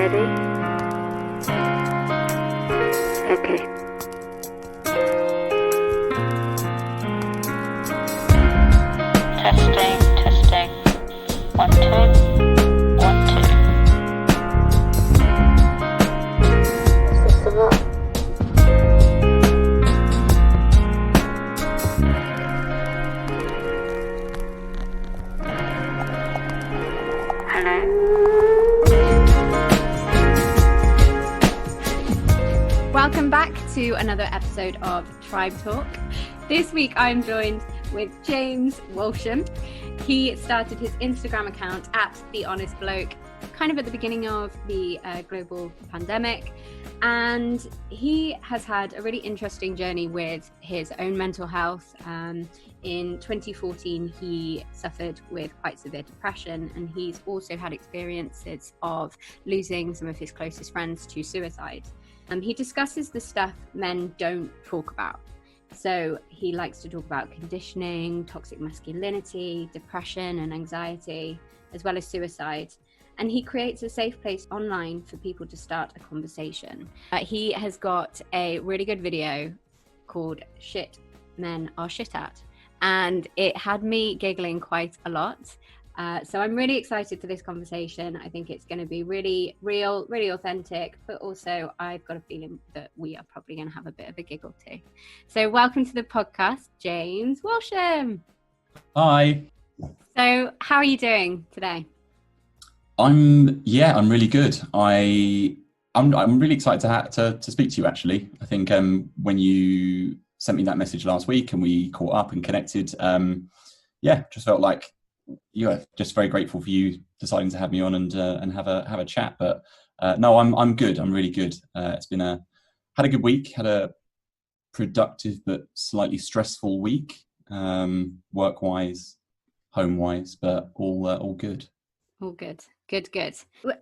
Ready? Okay. Testing, testing. 1, 2, 1, 2. System up. Hello? Welcome back to another episode of Tribe Talk. This week I'm joined with James Walsham. He started his Instagram account at The Honest Bloke kind of at the beginning of the global pandemic, and he has had a really interesting journey with his own mental health. In 2014 he suffered with quite severe depression, and he's also had experiences of losing some of his closest friends to suicide. He discusses the stuff men don't talk about. So he likes to talk about conditioning, toxic masculinity, depression and anxiety, as well as suicide. And he creates a safe place online for people to start a conversation. He has got a really good video called Shit Men Are Shit At, and it had me giggling quite a lot. So I'm really excited for this conversation. I think it's going to be really real, really authentic, but also I've got a feeling that we are probably going to have a bit of a giggle too. So welcome to the podcast, James Walsham. Hi. So how are you doing today? I'm really good. I'm really excited to speak to you, actually. I think when you sent me that message last week and we caught up and connected, just felt like just very grateful for you deciding to have me on and have a chat. But no, I'm good. I'm really good. It's been had a good week. Had a productive but slightly stressful week, work wise, home wise, but all good. All good. Good.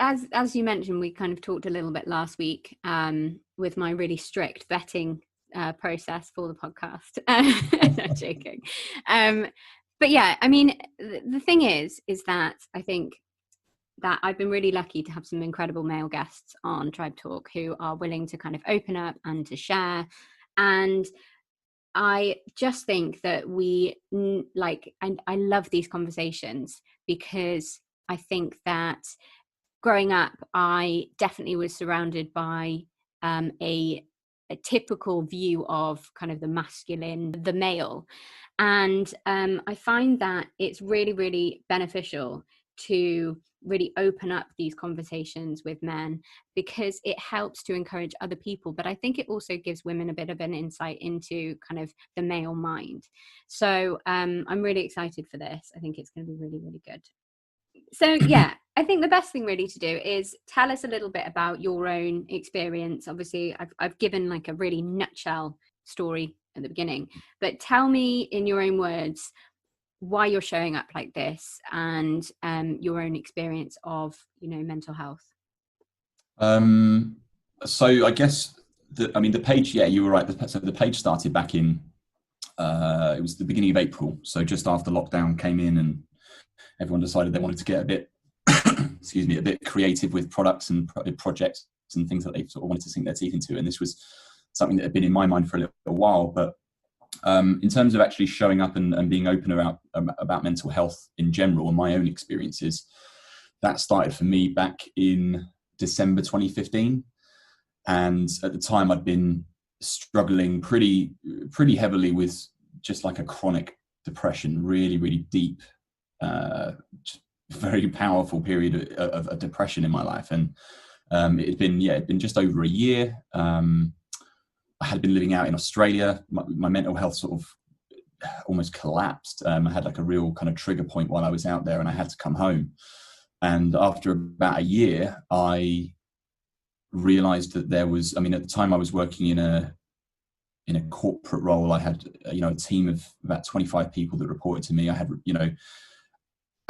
As you mentioned, we kind of talked a little bit last week with my really strict vetting process for the podcast. Not joking. But yeah, I mean, the thing is that I think that I've been really lucky to have some incredible male guests on Tribe Talk who are willing to kind of open up and to share. And I just think that I love these conversations, because I think that growing up, I definitely was surrounded by a typical view of kind of the masculine, the male. And I find that it's really, really beneficial to really open up these conversations with men, because it helps to encourage other people. But I think it also gives women a bit of an insight into kind of the male mind. So I'm really excited for this. I think it's going to be really, really good. So yeah, I think the best thing really to do is tell us a little bit about your own experience. Obviously, I've given like a really nutshell story at the beginning, but tell me in your own words why you're showing up like this, and your own experience of mental health. So I guess the page, you were right. So the page started back in it was the beginning of April, so just after lockdown came in and everyone decided they wanted to get a bit a bit creative with products and projects and things that they sort of wanted to sink their teeth into. And this was something that had been in my mind for a little while. But in terms of actually showing up and being open about mental health in general and my own experiences, that started for me back in December 2015. And at the time I'd been struggling pretty heavily with just like a chronic depression, really, really deep, very powerful period of depression in my life. And it'd been just over a year. I had been living out in Australia. My mental health sort of almost collapsed. I had like a real kind of trigger point while I was out there, and I had to come home. And after about a year, I realized that there was, at the time I was working in a corporate role. I had, a team of about 25 people that reported to me. I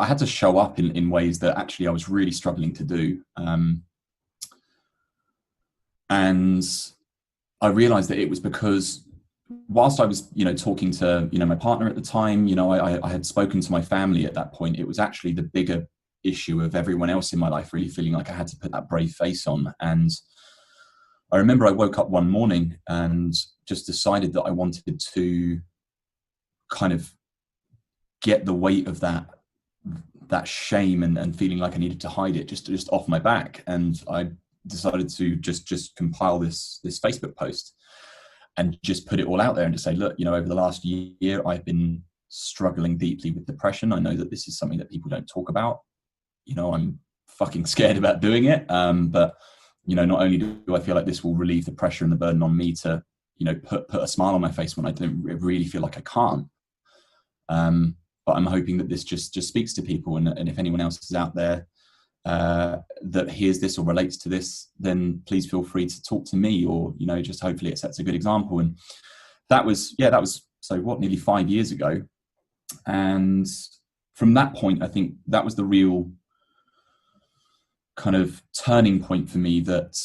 had to show up in ways that actually I was really struggling to do. And I realized that it was because whilst I was, talking to, my partner at the time, I had spoken to my family at that point. It was actually the bigger issue of everyone else in my life really feeling like I had to put that brave face on. And I remember I woke up one morning and just decided that I wanted to kind of get the weight of that shame and feeling like I needed to hide it just off my back. And I decided to just compile this Facebook post and just put it all out there and to say, look, over the last year, I've been struggling deeply with depression. I know that this is something that people don't talk about. I'm fucking scared about doing it. But, not only do I feel like this will relieve the pressure and the burden on me to, put a smile on my face when I don't really feel like I can't. But I'm hoping that this just speaks to people. And if anyone else is out there that hears this or relates to this, then please feel free to talk to me, or, just hopefully it sets a good example. And that was so nearly 5 years ago. And from that point, I think that was the real kind of turning point for me that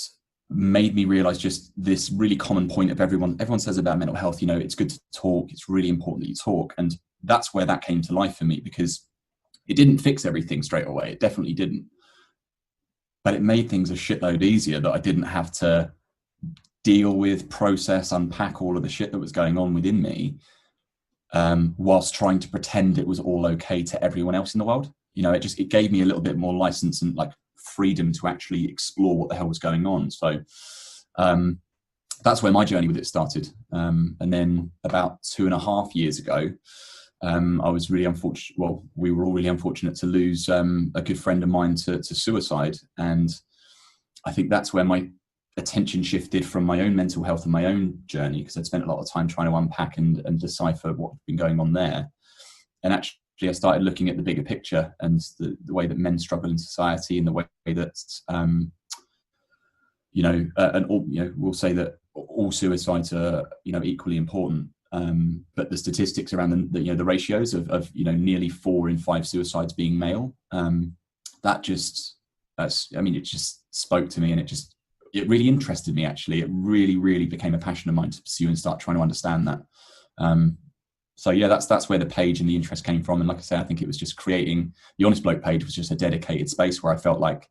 made me realize just this really common point of everyone says about mental health, it's good to talk. It's really important that you talk. And that's where that came to life for me, because it didn't fix everything straight away. It definitely didn't. But it made things a shitload easier, that I didn't have to deal with, process, unpack all of the shit that was going on within me, whilst trying to pretend it was all okay to everyone else in the world. It gave me a little bit more license and like freedom to actually explore what the hell was going on. So that's where my journey with it started. And then about 2.5 years ago, I was really unfortunate. Well, we were all really unfortunate to lose a good friend of mine to suicide. And I think that's where my attention shifted from my own mental health and my own journey, because I'd spent a lot of time trying to unpack and decipher what had been going on there. And actually, I started looking at the bigger picture and the way that men struggle in society, and the way that, we'll say that all suicides are, equally important. But the statistics around the ratios of nearly 4 in 5 suicides being male, it just spoke to me, and it really interested me. Actually, it really, really became a passion of mine to pursue and start trying to understand that. So yeah, that's where the page and the interest came from. And like I say, I think it was just creating the Honest Bloke page was just a dedicated space where I felt like,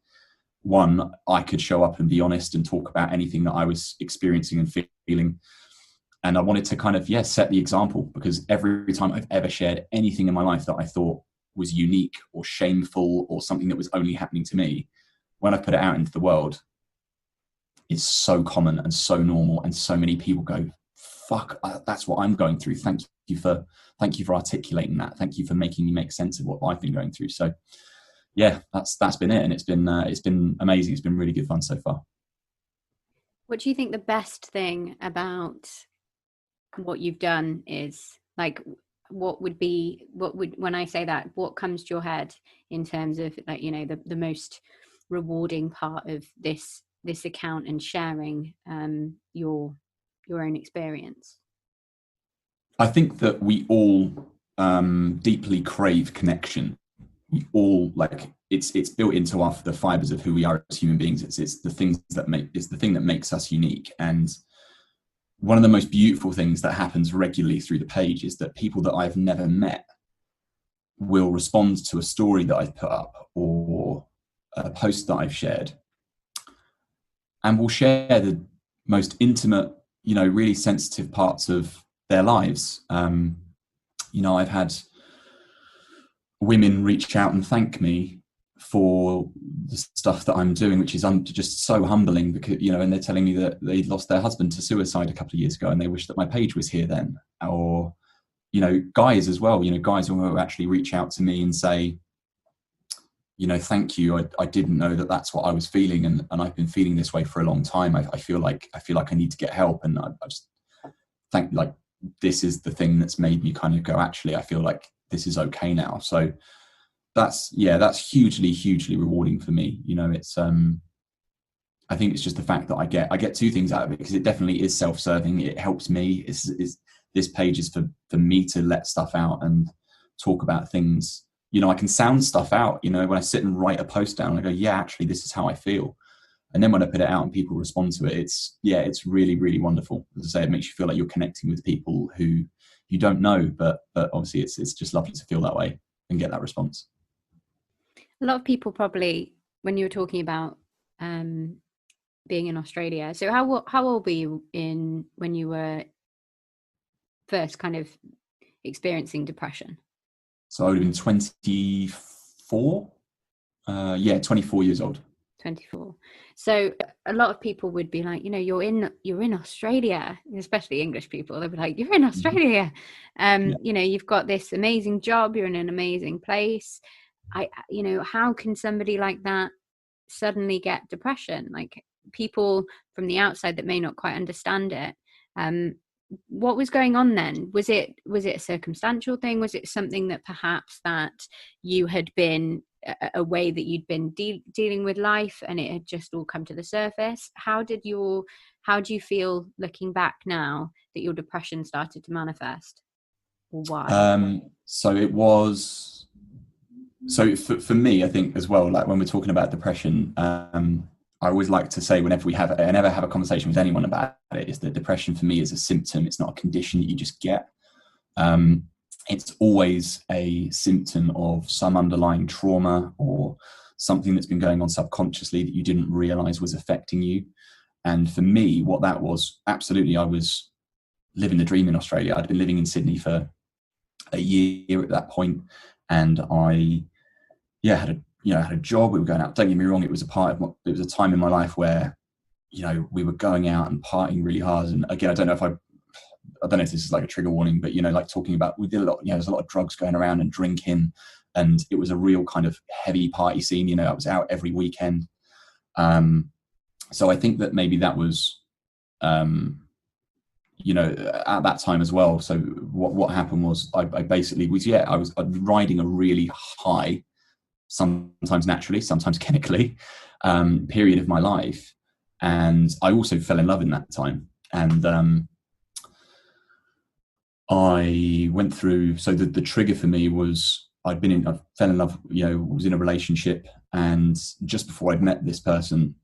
one, I could show up and be honest and talk about anything that I was experiencing and feeling. And I wanted to kind of, set the example, because every time I've ever shared anything in my life that I thought was unique or shameful or something that was only happening to me, when I put it out into the world, it's so common and so normal. And so many people go, fuck, that's what I'm going through. Thank you for articulating that. Thank you for making me make sense of what I've been going through. So yeah, that's been it. And it's been amazing. It's been really good fun so far. What do you think the best thing about what you've done is? Like, when I say that, what comes to your head in terms of, like, the most rewarding part of this account and sharing your own experience? I think that we all deeply crave connection. We all, like, it's built into the fibers of who we are as human beings. It's the thing that makes us unique. And one of the most beautiful things that happens regularly through the page is that people that I've never met will respond to a story that I've put up or a post that I've shared, and will share the most intimate, really sensitive parts of their lives. I've had women reach out and thank me for the stuff that I'm doing, which is just so humbling, because, and they're telling me that they lost their husband to suicide a couple of years ago and they wish that my page was here then. Or, guys as well, guys will actually reach out to me and say, thank you. I didn't know that that's what I was feeling. And I've been feeling this way for a long time. I feel like I need to get help. And I just think, like, this is the thing that's made me kind of go, actually, I feel like this is okay now. So that's hugely, hugely rewarding for me. It's, I think it's just the fact that I get two things out of it, because it definitely is self-serving. It helps me. This page is for me to let stuff out and talk about things. I can sound stuff out, when I sit and write a post down, I go, yeah, actually, this is how I feel. And then when I put it out and people respond to it, it's really, really wonderful. As I say, it makes you feel like you're connecting with people who you don't know, but obviously it's just lovely to feel that way and get that response. A lot of people probably, when you were talking about being in Australia, so how old were you when you were first kind of experiencing depression? So I would have been 24. 24 years old. 24. So a lot of people would be like, you're in Australia, especially English people. They'd be like, you're in Australia. You've got this amazing job, you're in an amazing place. How can somebody like that suddenly get depression? Like, people from the outside that may not quite understand it, what was going on then? Was it a circumstantial thing? Was it something that perhaps that you had been a way that you'd been dealing with life and it had just all come to the surface? How do you feel looking back now that your depression started to manifest, or why? So for me, I think as well, like when we're talking about depression, I always like to say whenever I never have a conversation with anyone about it, is that depression for me is a symptom. It's not a condition that you just get. It's always a symptom of some underlying trauma or something that's been going on subconsciously that you didn't realize was affecting you. And for me, what that was, absolutely, I was living the dream in Australia. I'd been living in Sydney for a year at that point, and I had a job. We were going out. Don't get me wrong, it was a time in my life where we were going out and partying really hard. And again, I don't know if this is like a trigger warning, but like talking about, we did a lot. There's a lot of drugs going around and drinking, and it was a real kind of heavy party scene. I was out every weekend. So I think that maybe that was at that time as well. So what happened was I basically was riding a really high, sometimes naturally, sometimes chemically, period of my life. And I also fell in love in that time. And I went through, so the trigger for me was I fell in love, was in a relationship. And just before I'd met this person,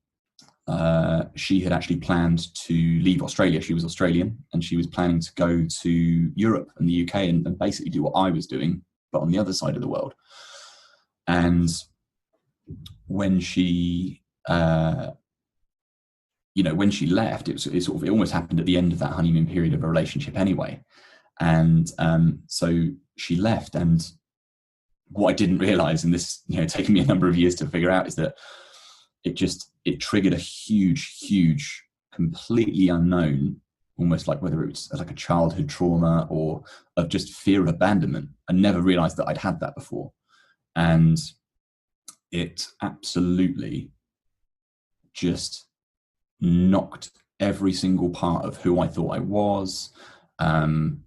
she had actually planned to leave Australia. She was Australian, and she was planning to go to Europe and the UK and basically do what I was doing, but on the other side of the world. And when she, when she left, it almost happened at the end of that honeymoon period of a relationship anyway. And so she left, and what I didn't realize, and this, taking me a number of years to figure out, is that it triggered a huge, completely unknown, almost like whether it was like a childhood trauma or of just fear of abandonment. I never realized that I'd had that before. And it absolutely just knocked every single part of who I thought I was,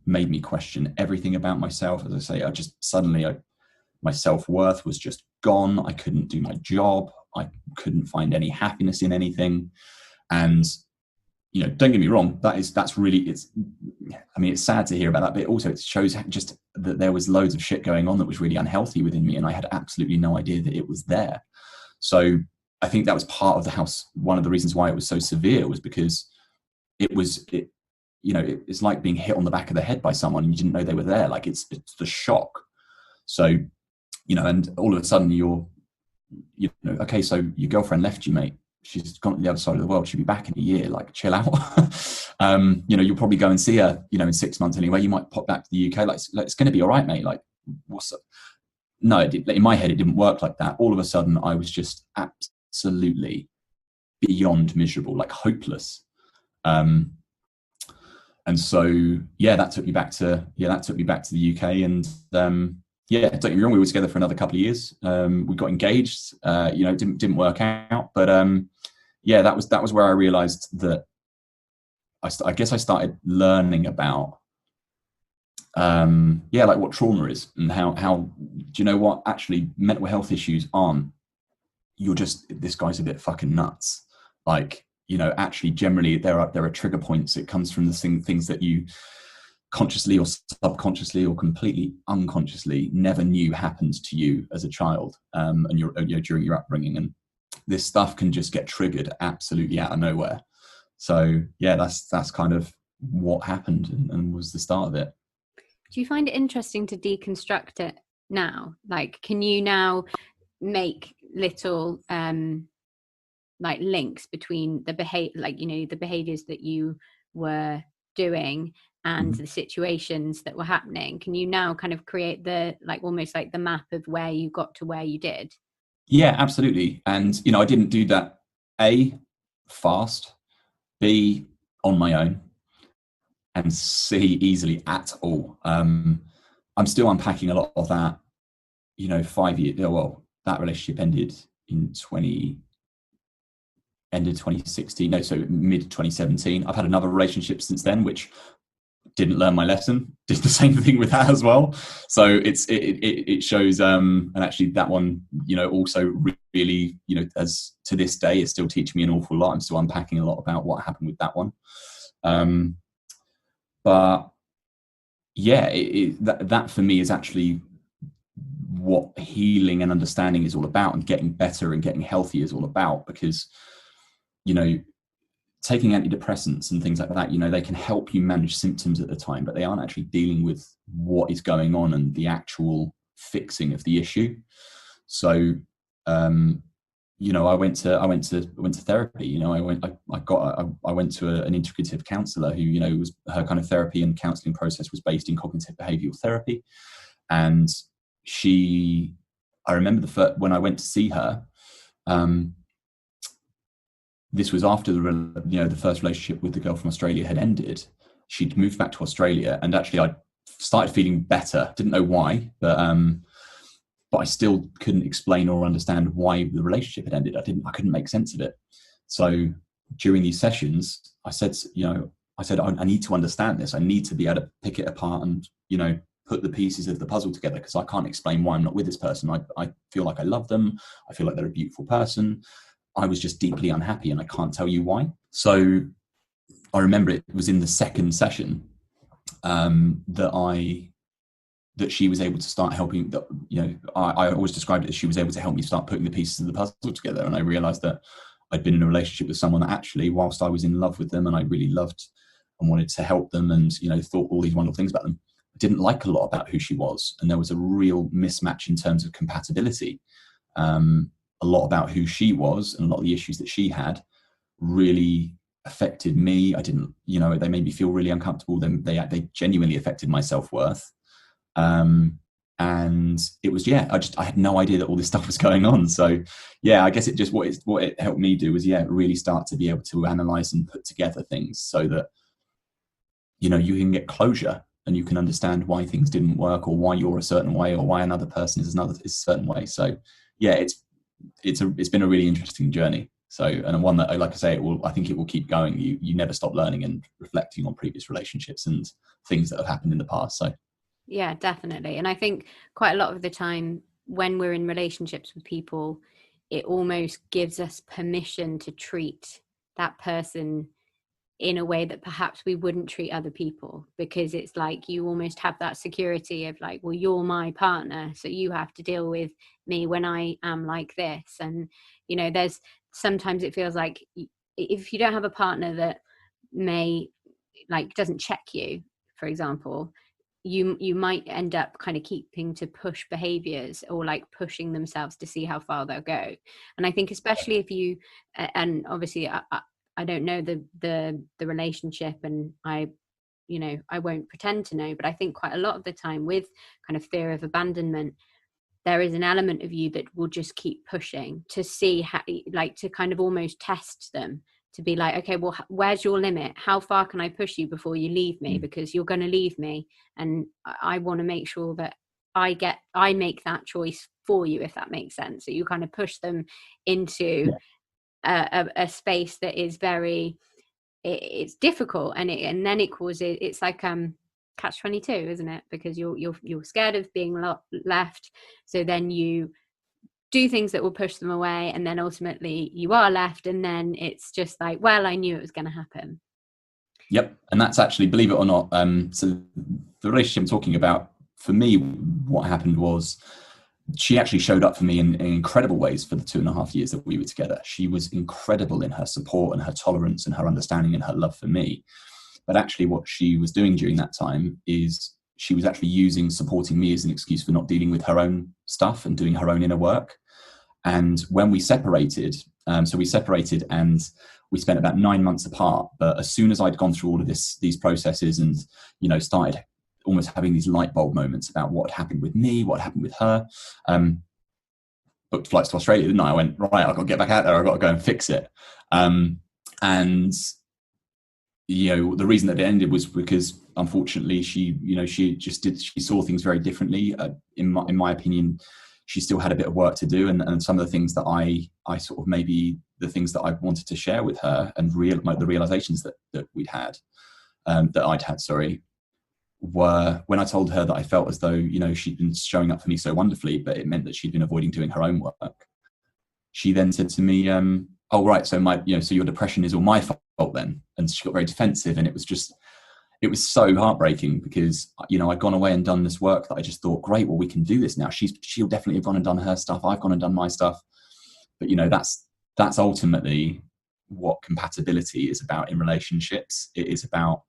made me question everything about myself. As I say, suddenly my self-worth was just gone. I couldn't do my job. I couldn't find any happiness in anything. And, don't get me wrong, that's really, it's sad to hear about that, but also it shows just that there was loads of shit going on that was really unhealthy within me, and I had absolutely no idea that it was there. So I think that was part of one of the reasons why it was so severe, was because it's like being hit on the back of the head by someone and you didn't know they were there. Like it's the shock. So, and all of a sudden okay, so your girlfriend left you, mate. She's gone to the other side of the world. She'll be back in a year. Like, chill out. You'll probably go and see her, in 6 months anyway. You might pop back to the UK. Like it's going to be all right, mate. Like, what's up? No, in my head, it didn't work like that. All of a sudden, I was just absolutely beyond miserable, like hopeless. And so, that took me back to the UK. And don't get me wrong, we were together for another couple of years. We got engaged. It didn't work out, but that was where I realized that I guess I started learning about like what trauma is, and how do you know what, actually mental health issues aren't, you're just, this guy's a bit fucking nuts. Like, actually generally there are trigger points. It comes from the things that you consciously or subconsciously or completely unconsciously never knew happened to you as a child, and during your upbringing. And this stuff can just get triggered absolutely out of nowhere. So that's kind of what happened and was the start of it. Do you find it interesting to deconstruct it now? Like, can you now make little like links between the the behaviors that you were doing and the situations that were happening. Can you now kind of create the almost like the map of where you got to where you did? Yeah, absolutely. And I didn't do that A, fast, B, on my own, and C, easily at all. I'm still unpacking a lot of that. 5 years. Well, that relationship ended in 2016. No, so mid 2017. I've had another relationship since then, which didn't learn my lesson. Did the same thing with that as well. So it shows. And actually, that one, also really, as to this day, is still teaching me an awful lot. I'm still unpacking a lot about what happened with that one. But yeah, that for me is actually what healing and understanding is all about, and getting better and getting healthy is all about. Because taking antidepressants and things like that, they can help you manage symptoms at the time, but they aren't actually dealing with what is going on and the actual fixing of the issue. So I went to therapy. I went to an integrative counselor who, was her kind of therapy and counseling process was based in cognitive behavioral therapy. And I remember when I went to see her, this was after the first relationship with the girl from Australia had ended. She'd moved back to Australia, and actually I started feeling better. Didn't know why, but I still couldn't explain or understand why the relationship had ended. I couldn't make sense of it. So during these sessions, I said, I need to understand this. I need to be able to pick it apart and, put the pieces of the puzzle together, because I can't explain why I'm not with this person. I feel like I love them. I feel like they're a beautiful person. I was just deeply unhappy, and I can't tell you why. So I remember it was in the second session that she was able to start helping. I always described it as she was able to help me start putting the pieces of the puzzle together. And I realized that I'd been in a relationship with someone that actually, whilst I was in love with them and I really loved and wanted to help them and, thought all these wonderful things about them, I didn't like a lot about who she was. And there was a real mismatch in terms of compatibility. A lot about who she was and a lot of the issues that she had really affected me. I didn't, they made me feel really uncomfortable. They genuinely affected my self-worth. And it was, I had no idea that all this stuff was going on. So yeah, I guess what it helped me do was, really start to be able to analyze and put together things so that, you can get closure and you can understand why things didn't work, or why you're a certain way, or why another person is a certain way. So yeah, it's been a really interesting journey. So, and one that, like I say, I think it will keep going. You never stop learning and reflecting on previous relationships and things that have happened in the past. So yeah, definitely. And I think quite a lot of the time when we're in relationships with people, it almost gives us permission to treat that person in a way that perhaps we wouldn't treat other people, because it's like you almost have that security of like, well, you're my partner, so you have to deal with me when I am like this. And there's sometimes it feels like if you don't have a partner that doesn't check you, for example, you might end up kind of keeping to push behaviors, or like pushing themselves to see how far they'll go. And I think especially if you, and obviously I don't know the relationship, and I won't pretend to know, but I think quite a lot of the time with kind of fear of abandonment, there is an element of you that will just keep pushing to see how, to kind of almost test them, to be like, okay, well, where's your limit? How far can I push you before you leave me? Because you're going to leave me, and I want to make sure that I make that choice for you, if that makes sense. So you kind of push them into a space that is it's difficult, and then it causes, it's like catch-22, isn't it? Because you're scared of being left, so then you do things that will push them away, and then ultimately you are left, and then it's just like, well, I knew it was going to happen. Yep. And that's actually, believe it or not, so the relationship I'm talking about, for me, what happened was she actually showed up for me in incredible ways for the 2.5 years that we were together. She was incredible in her support and her tolerance and her understanding and her love for me. But actually what she was doing during that time is she was actually using supporting me as an excuse for not dealing with her own stuff and doing her own inner work. And when we separated, and we spent about 9 months apart. But as soon as I'd gone through all of these processes and, started almost having these light bulb moments about what happened with me, what happened with her, booked flights to Australia, didn't I? I went, right, I've got to get back out there. I've got to go and fix it. And the reason that it ended was because, unfortunately, she saw things very differently. In my opinion, she still had a bit of work to do, and some of the things that I sort of, maybe the things that I wanted to share with her, and the realizations that we'd had, that I'd had, were when I told her that I felt as though, she'd been showing up for me so wonderfully, but it meant that she'd been avoiding doing her own work. She then said to me, oh, right, so so your depression is all my fault then. And she got very defensive, and it was so heartbreaking because, I'd gone away and done this work that I just thought, great, well, we can do this now. She'll definitely have gone and done her stuff. I've gone and done my stuff. But, that's ultimately what compatibility is about in relationships. It is about,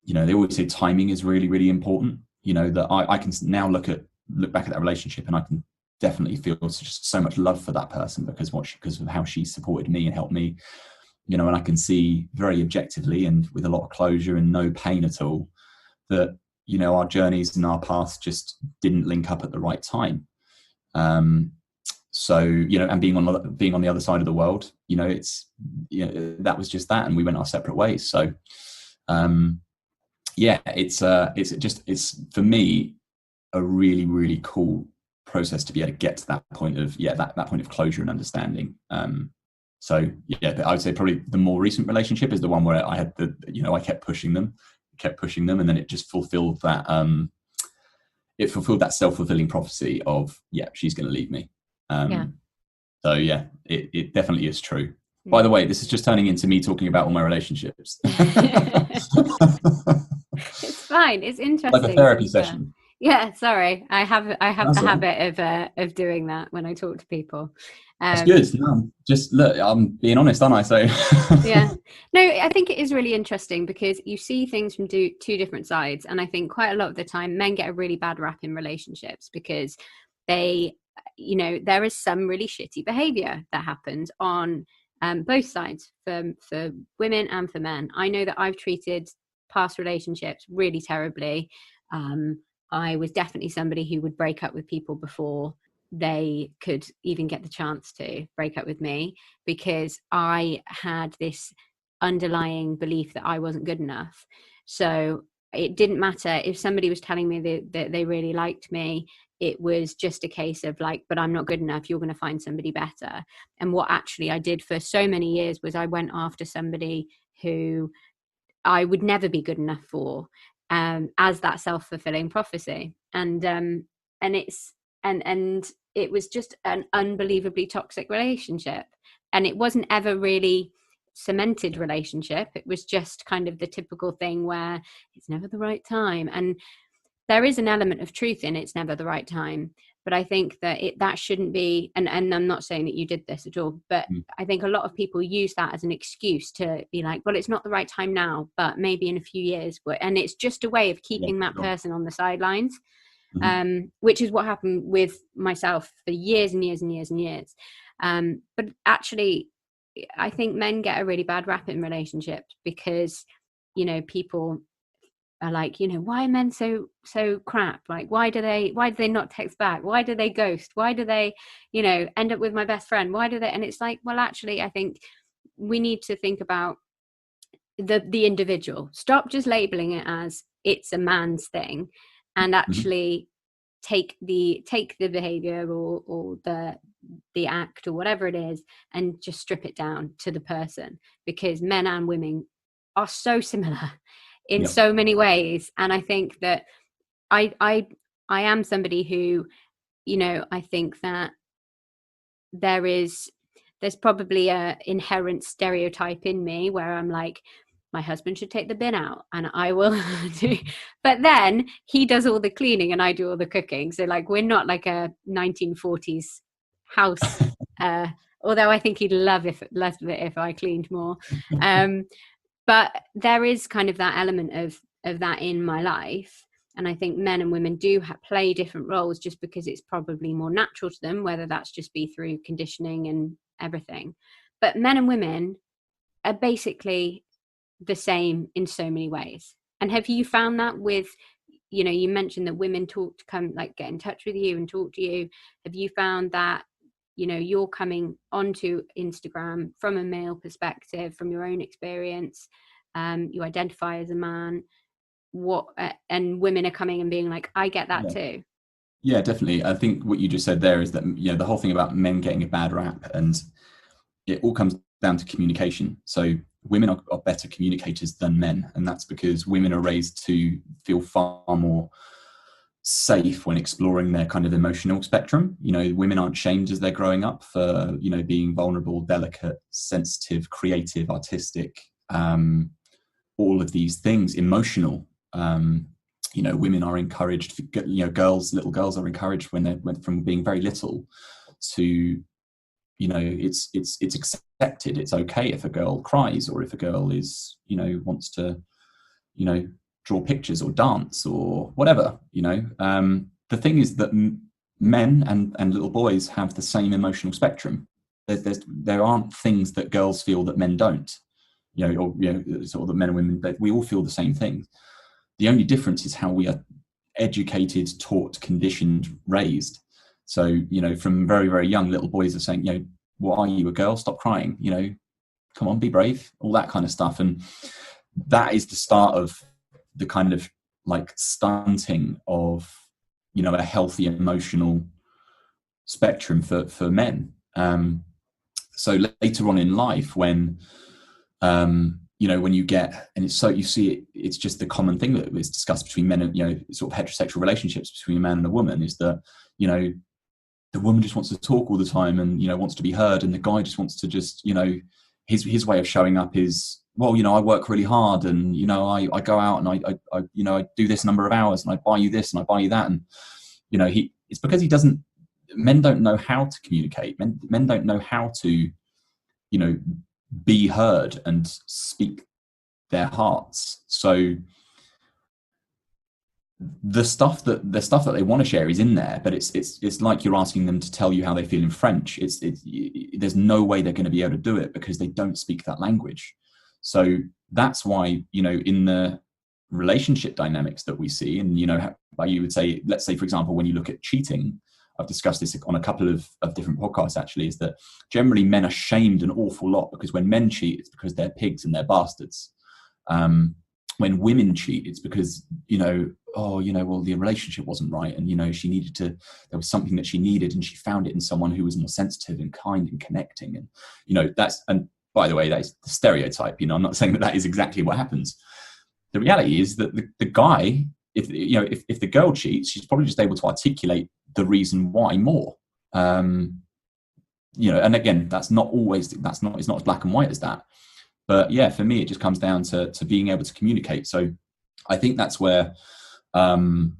they always say timing is really, really important. That I can now look back at that relationship, and I can definitely feel just so much love for that person because of how she supported me and helped me, and I can see very objectively and with a lot of closure and no pain at all that, our journeys and our paths just didn't link up at the right time. So, and being on the other side of the world, that was just that, and we went our separate ways. So, it's for me a really, really cool process to be able to get to that point of that point of closure and understanding. But I would say probably the more recent relationship is the one where I had I kept pushing them, and then it just fulfilled that self-fulfilling prophecy of she's going to leave me. So it definitely is true. By the way, this is just turning into me talking about all my relationships. It's fine. It's interesting. Like a therapy session. Yeah, sorry. I have the habit of doing that when I talk to people. That's good. No, just look, I'm being honest, aren't I? So yeah. No, I think it is really interesting because you see things from two different sides. And I think quite a lot of the time men get a really bad rap in relationships because they, there is some really shitty behavior that happens on both sides for women and for men. I know that I've treated past relationships really terribly. I was definitely somebody who would break up with people before they could even get the chance to break up with me because I had this underlying belief that I wasn't good enough. So it didn't matter if somebody was telling me that they really liked me. It was just a case of like, but I'm not good enough. You're going to find somebody better. And what actually I did for so many years was I went after somebody who I would never be good enough for, as that self-fulfilling prophecy. And it was just an unbelievably toxic relationship. And it wasn't ever really cemented relationship. It was just kind of the typical thing where it's never the right time. And there is an element of truth in it's never the right time. But I think that that shouldn't be, and I'm not saying that you did this at all, but I think a lot of people use that as an excuse to be like, well, it's not the right time now, but maybe in a few years. And it's just a way of keeping that person on the sidelines, which is what happened with myself for years and years and years and years. But actually, I think men get a really bad rap in relationships because, people are like, why are men so crap? Like, why do they not text back? Why do they ghost? Why do they, end up with my best friend? Why do they? And it's like, well, actually, I think we need to think about the individual. Stop just labeling it as it's a man's thing, and actually take the behavior or the act or whatever it is, and just strip it down to the person, because men and women are so similar in so many ways. And I think that I am somebody who, I think that there's probably a inherent stereotype in me where I'm like, my husband should take the bin out and I will do, but then he does all the cleaning and I do all the cooking. So like, we're not like a 1940s house, although I think he'd love it if I cleaned more. But there is kind of that element of that in my life. And I think men and women do play different roles just because it's probably more natural to them, whether that's just be through conditioning and everything. But men and women are basically the same in so many ways. And have you found that with, you know, you mentioned that women get in touch with you and talk to you. Have you found that, you know, you're coming onto Instagram from a male perspective, from your own experience, you identify as a man, and women are coming and being like, I get that too. Yeah, definitely. I think what you just said there is that, you know, the whole thing about men getting a bad rap, and it all comes down to communication. So women are better communicators than men, and that's because women are raised to feel far more safe when exploring their kind of emotional spectrum. You know, women aren't shamed as they're growing up for, you know, being vulnerable, delicate, sensitive, creative, artistic, all of these things, emotional. You know, women are encouraged, you know, little girls are encouraged when they're from being very little to, you know, it's accepted. It's okay if a girl cries, or if a girl is, you know, wants to, you know, draw pictures or dance or whatever, you know. The thing is that men and little boys have the same emotional spectrum. There aren't things that girls feel that men don't, you know, or, you know, sort of the men and women, but we all feel the same things. The only difference is how we are educated, taught, conditioned, raised. So, you know, from very, very young, little boys are saying, you know, what are you, a girl? Stop crying, you know, come on, be brave, all that kind of stuff. And that is the start of the kind of like stunting of, you know, a healthy emotional spectrum for men. So later on in life, when, you know, when you get, and it's so, you see it, it's just the common thing that was discussed between men and, you know, sort of heterosexual relationships between a man and a woman, is that, you know, the woman just wants to talk all the time and, you know, wants to be heard, and the guy just wants to just, you know, his way of showing up is, well, you know, I work really hard, and, you know, I go out and I you know, I do this number of hours, and I buy you this and I buy you that. And, you know, it's because men don't know how to communicate. Men don't know how to, you know, be heard and speak their hearts. So the stuff that they want to share is in there, but it's like you're asking them to tell you how they feel in French. There's no way they're going to be able to do it because they don't speak that language. So that's why, you know, in the relationship dynamics that we see, and, you know, how you would say, let's say, for example, when you look at cheating, I've discussed this on a couple of different podcasts actually, is that generally men are shamed an awful lot because when men cheat, it's because they're pigs and they're bastards. When women cheat, it's because, you know, oh, you know, well, the relationship wasn't right, and, you know, there was something that she needed, and she found it in someone who was more sensitive and kind and connecting. And, you know, and by the way, that is the stereotype. You know, I'm not saying that is exactly what happens. The reality is that the guy, if the girl cheats, she's probably just able to articulate the reason why more. You know, and again, it's not as black and white as that. But yeah, for me, it just comes down to being able to communicate. So I think that's where, you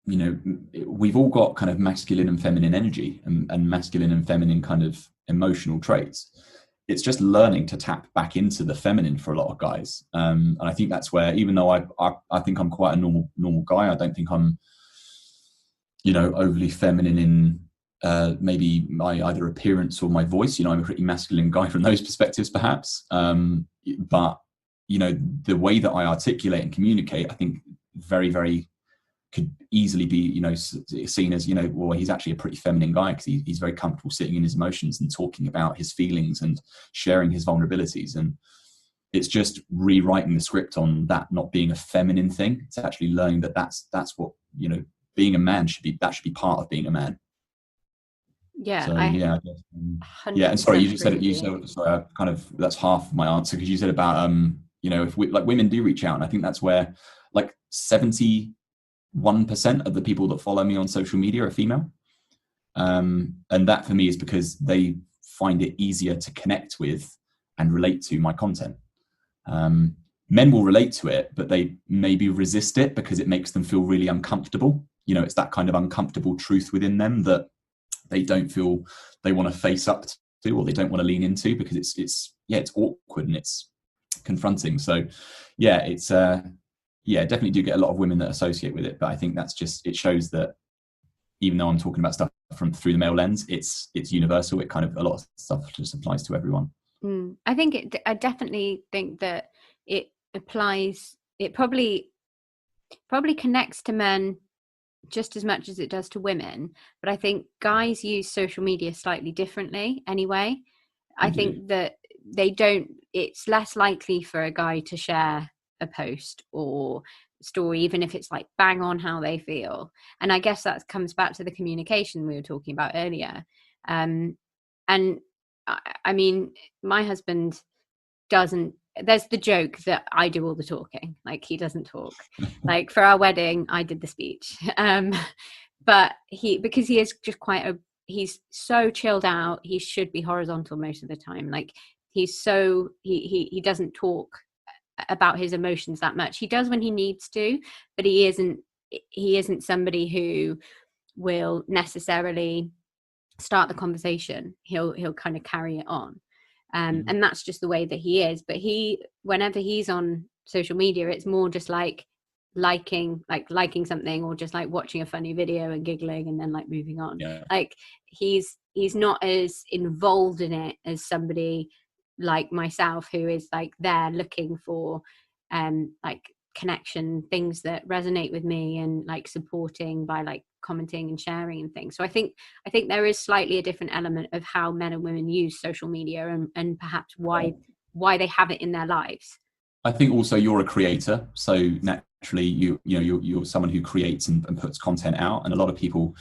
know, we've all got kind of masculine and feminine energy, and masculine and feminine kind of emotional traits. It's just learning to tap back into the feminine for a lot of guys. And I think that's where, even though I think I'm quite a normal guy, I don't think I'm, you know, overly feminine in maybe my either appearance or my voice. You know, I'm a pretty masculine guy from those perspectives, perhaps. But, you know, the way that I articulate and communicate, I think very, very could easily be, you know, seen as, you know, well, he's actually a pretty feminine guy because he's very comfortable sitting in his emotions and talking about his feelings and sharing his vulnerabilities. And it's just rewriting the script on that not being a feminine thing. It's actually learning that that's what, you know, being a man should be part of being a man. Yeah. So, yeah, yeah. And sorry, you just said it. Sorry, kind of, that's half my answer, because you said about, you know, if women do reach out, and I think that's where like 71% of the people that follow me on social media are female. And that for me is because they find it easier to connect with and relate to my content. Men will relate to it, but they maybe resist it because it makes them feel really uncomfortable. You know, it's that kind of uncomfortable truth within them that they don't feel they want to face up to, or they don't want to lean into, because it's awkward and it's confronting. So yeah, it's yeah, definitely do get a lot of women that associate with it. But I think that's just, it shows that even though I'm talking about stuff from through the male lens, it's universal. It kind of, a lot of stuff just applies to everyone. I think I definitely think that it applies. It probably connects to men just as much as it does to women. But I think guys use social media slightly differently anyway. I think that they don't. It's less likely for a guy to share a post or story, even if it's like bang on how they feel. And I guess that comes back to the communication we were talking about earlier. And I mean, my husband doesn't. There's the joke that I do all the talking, like he doesn't talk. Like for our wedding I did the speech, but because he is just he's so chilled out, he should be horizontal most of the time. Like he's so he doesn't talk about his emotions that much. He does when he needs to, but he isn't somebody who will necessarily start the conversation. He'll kind of carry it on. And that's just the way that he is. But whenever he's on social media, it's more just like liking something, or just like watching a funny video and giggling and then like moving on. Like he's not as involved in it as somebody like myself, who is like there looking for like connection, things that resonate with me, and like supporting by like commenting and sharing and things. So I think there is slightly a different element of how men and women use social media, and perhaps why they have it in their lives. I think also you're a creator, so naturally you're someone who creates and puts content out, and a lot of people,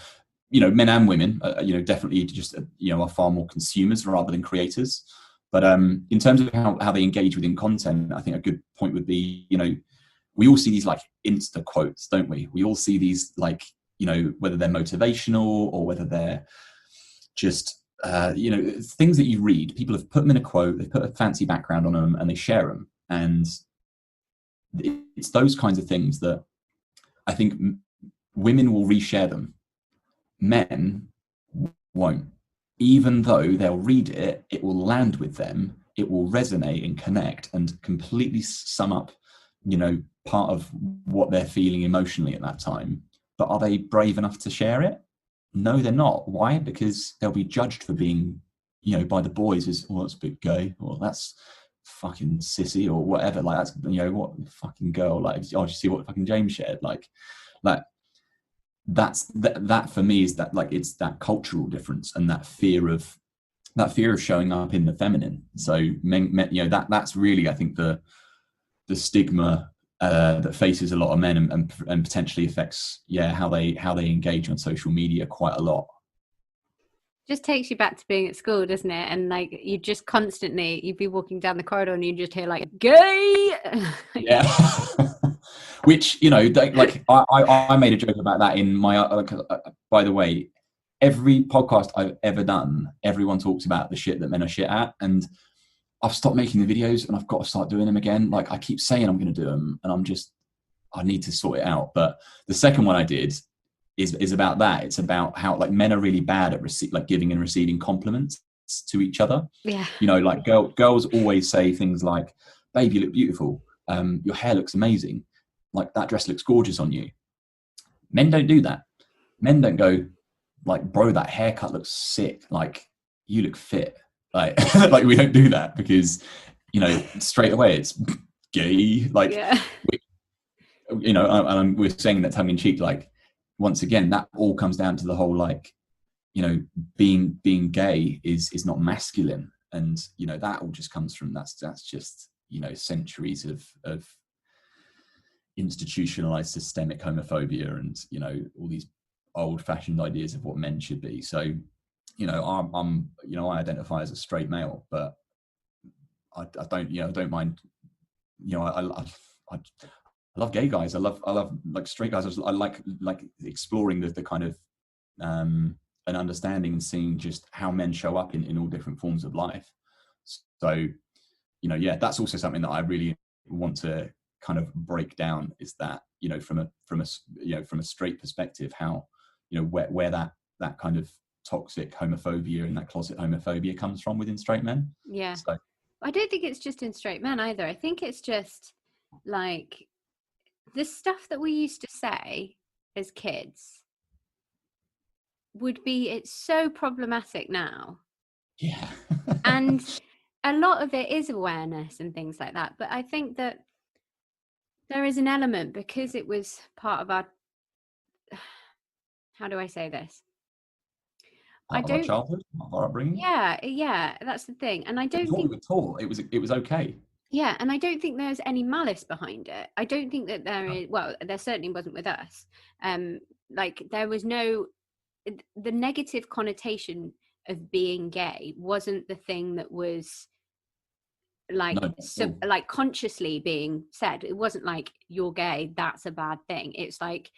men and women, definitely just are far more consumers rather than creators. But in terms of how they engage within content, I think a good point would be, we all see these like Insta quotes, don't we? We all see these like, whether they're motivational or whether they're just, things that you read. People have put them in a quote, they put a fancy background on them, and they share them. And it's those kinds of things that I think women will reshare them. Men won't. Even though they'll read it, it will land with them, it will resonate and connect and completely sum up, part of what they're feeling emotionally at that time. But are they brave enough to share it? No, they're not. Why? Because they'll be judged for being, by the boys as, oh, that's a bit gay, or that's fucking sissy, or whatever. Like, that's, what fucking girl, like, oh, did you see what fucking James shared? Like that's that for me is that, like, it's that cultural difference and that fear of showing up in the feminine. So men, that's really, I think, the stigma that faces a lot of men, and potentially affects how they engage on social media quite a lot. Just takes you back to being at school, doesn't it? And like you just constantly, you'd be walking down the corridor and you just hear like gay. Yeah. Which, like I made a joke about that in my, by the way, every podcast I've ever done, everyone talks about the shit that men are shit at, and I've stopped making the videos and I've got to start doing them again. Like, I keep saying I'm going to do them, and I need to sort it out. But the second one I did is about that. It's about how, like, men are really bad at giving and receiving compliments to each other. Yeah. Like girls always say things like, babe, you look beautiful. Your hair looks amazing. Like, that dress looks gorgeous on you. Men don't do that. Men don't go like, bro, that haircut looks sick. Like, you look fit. Like, like, we don't do that, because, straight away it's gay. Like, yeah. And we're saying that tongue in cheek. Like, once again, that all comes down to the whole, like, being gay is not masculine. And, that all just comes from, that's just, centuries of institutionalized systemic homophobia and, all these old fashioned ideas of what men should be. So, I'm I identify as a straight male, but I don't mind, I love gay guys. I love like straight guys. I like exploring the kind of an understanding and seeing just how men show up in all different forms of life. So, that's also something that I really want to kind of break down, is that, from a straight perspective, how, where that kind of toxic homophobia and that closet homophobia comes from within straight men. Yeah. So, I don't think it's just in straight men either. I think it's just like the stuff that we used to say as kids it's so problematic now. Yeah. And a lot of it is awareness and things like that. But I think that there is an element, because it was part of our, how do I say this? Part of our childhood, part of our upbringing. Yeah, that's the thing. And I don't think we were taught it was okay. Yeah, and I don't think there's any malice behind it. I don't think that there is. Well, there certainly wasn't with us. Like there was no, the negative connotation of being gay wasn't the thing that was like like consciously being said. It wasn't like you're gay, that's a bad thing. It's like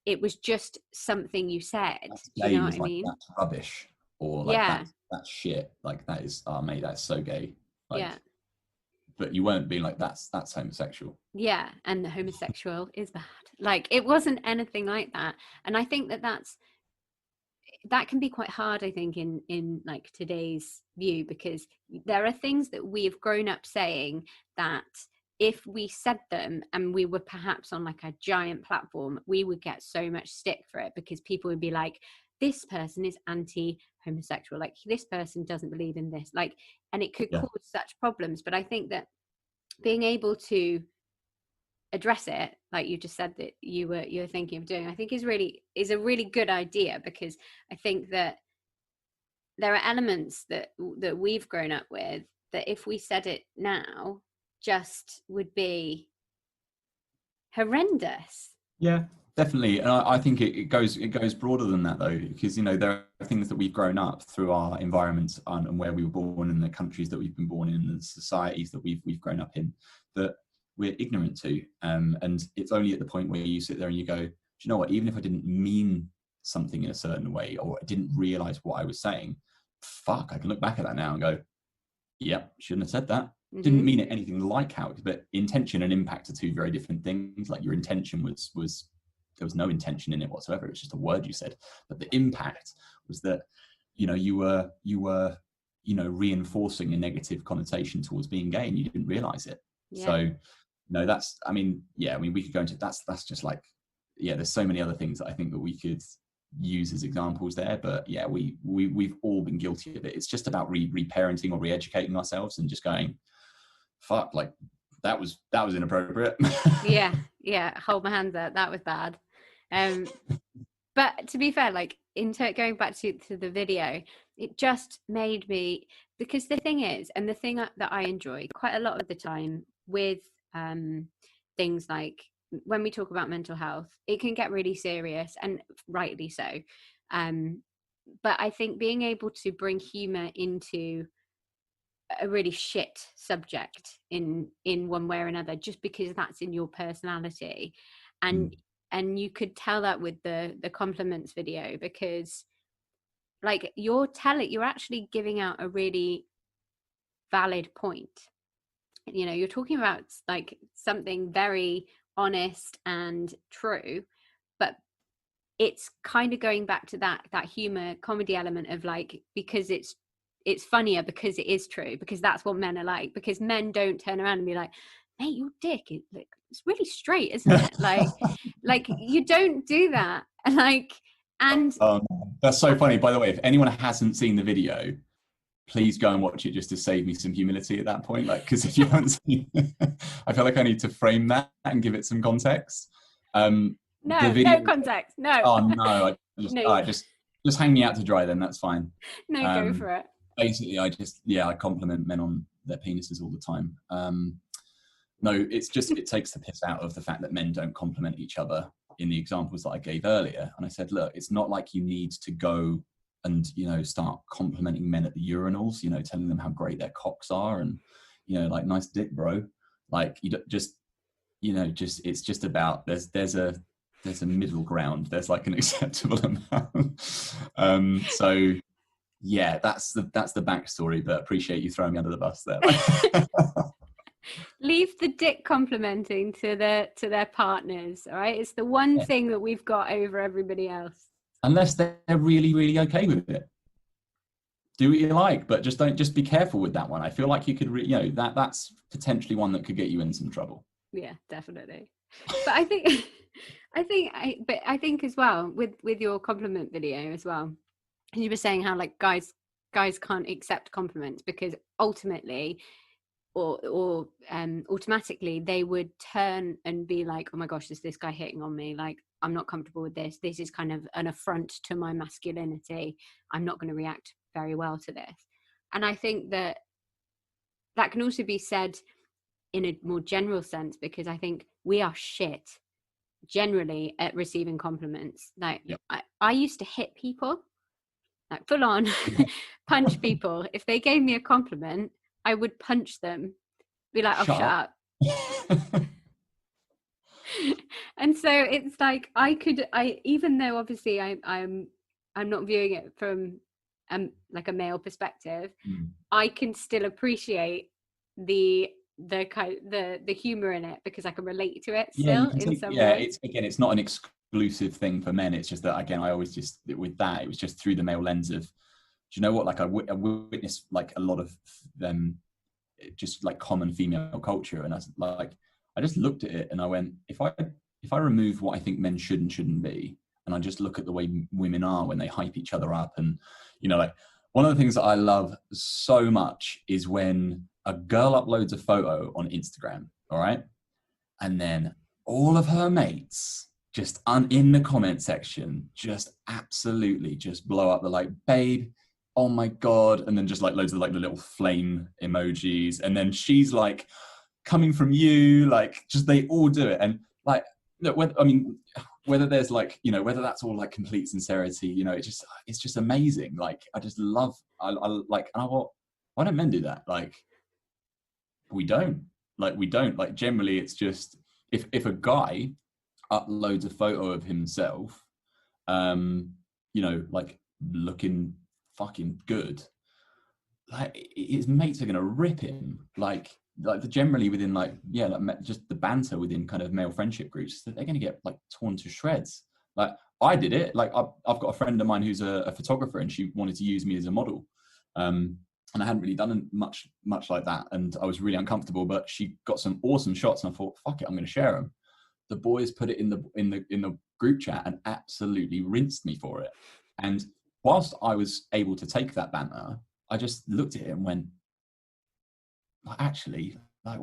it was just something you said. Do you know what I mean? That's rubbish, or like that's shit. Like that is, oh mate, that's so gay. Like, yeah. But you weren't being like that's homosexual. Yeah, and the homosexual is bad. Like it wasn't anything like that. And I think that can be quite hard, I think, in like today's view, because there are things that we have grown up saying that if we said them and we were perhaps on like a giant platform, we would get so much stick for it, because people would be like, this person is anti-homosexual, like this person doesn't believe in this, like, and it could cause such problems. But I think that being able to address it, like you just said that you're thinking of doing, I think is a really good idea, because I think that there are elements that we've grown up with that if we said it now just would be horrendous. Yeah, definitely. And I think it goes broader than that though, because there are things that we've grown up through our environments and where we were born, and the countries that we've been born in, and the societies that we've grown up in, that we're ignorant to. And it's only at the point where you sit there and you go, do you know what, even if I didn't mean something in a certain way, or I didn't realize what I was saying, fuck, I can look back at that now and go, yep, shouldn't have said that. Mm-hmm. Didn't mean it anything like how it, but intention and impact are two very different things. Like your intention was there was no intention in it whatsoever. It was just a word you said. But the impact was that, you were reinforcing a negative connotation towards being gay, and you didn't realize it. Yeah. So, that's, we could go into, that's just like, there's so many other things that I think that we could use as examples there. But yeah, we've all been guilty of it. It's just about reparenting or re-educating ourselves and just going, fuck, like that was inappropriate. yeah, hold my hands up, that was bad. But to be fair, like going back to the video, it just made me, because the thing is, and the thing that I enjoy quite a lot of the time with things like when we talk about mental health, it can get really serious, and rightly so. But I think being able to bring humor into a really shit subject in one way or another, just because that's in your personality, and you could tell that with the compliments video, because like you're actually giving out a really valid point. You're talking about like something very honest and true, but it's kind of going back to that humor comedy element of like, because it's funnier because it is true, because that's what men are like, because men don't turn around and be like, mate, your dick it's really straight, isn't it? like you don't do that. And that's so funny, by the way. If anyone hasn't seen the video, please go and watch it, just to save me some humility at that point. Like, because if you haven't seen it, I feel like I need to frame that and give it some context. No context. No. Oh no! Just hang me out to dry then. That's fine. No, go for it. Basically, I compliment men on their penises all the time. No, it's just, it takes the piss out of the fact that men don't compliment each other in the examples that I gave earlier. And I said, look, it's not like you need to go and, start complimenting men at the urinals, telling them how great their cocks are and, like, nice dick, bro. Like, you just, it's just about, there's a middle ground. There's like an acceptable amount. So yeah, that's the backstory, but appreciate you throwing me under the bus there. Leave the dick complimenting to their partners, all right? It's the one thing that we've got over everybody else. Unless they're really, really okay with it. Do what you like, but just be careful with that one. I feel like you could, that's potentially one that could get you in some trouble. Yeah, definitely. But I think as well with your compliment video as well, you were saying how like guys can't accept compliments because ultimately or automatically they would turn and be like, oh my gosh, is this guy hitting on me? Like, I'm not comfortable with this. This is kind of an affront to my masculinity. I'm not going to react very well to this. And I think that can also be said in a more general sense, because I think we are shit generally at receiving compliments. Like, Yep. I used to hit people, like full on punch people. If they gave me a compliment, I would punch them, be like, oh, shut up. And so it's like even though obviously I'm not viewing it from like a male perspective, I can still appreciate the humor in it because I can relate to it still in some way. It's not an exclusive thing for men. It's just that, again, I always just, with that, it was just through the male lens of, do you know what, like I witnessed like a lot of them, just like common female culture, and I just looked at it and I went, if I remove what I think men should and shouldn't be, and I just look at the way women are when they hype each other up, and like one of the things that I love so much is when a girl uploads a photo on Instagram, all right, and then all of her mates just in the comment section just absolutely just blow up the like, babe, oh my god, and then just like loads of like the little flame emojis, and then she's like, coming from you, like just they all do it. And like, look, whether there's like, whether that's all like complete sincerity, it's just amazing. Like I just love, I like, and I thought, why don't men do that? Like we don't like generally it's just if a guy uploads a photo of himself like looking fucking good, like his mates are gonna rip him, like generally within just the banter within kind of male friendship groups, that they're gonna get like torn to shreds. Like I did it, like I've got a friend of mine who's a photographer, and she wanted to use me as a model, and I hadn't really done much like that, and I was really uncomfortable, but she got some awesome shots, and I thought, fuck it, I'm going to share them. The boys put it in the group chat and absolutely rinsed me for it. And whilst I was able to take that banter, I just looked at it and went, actually, like,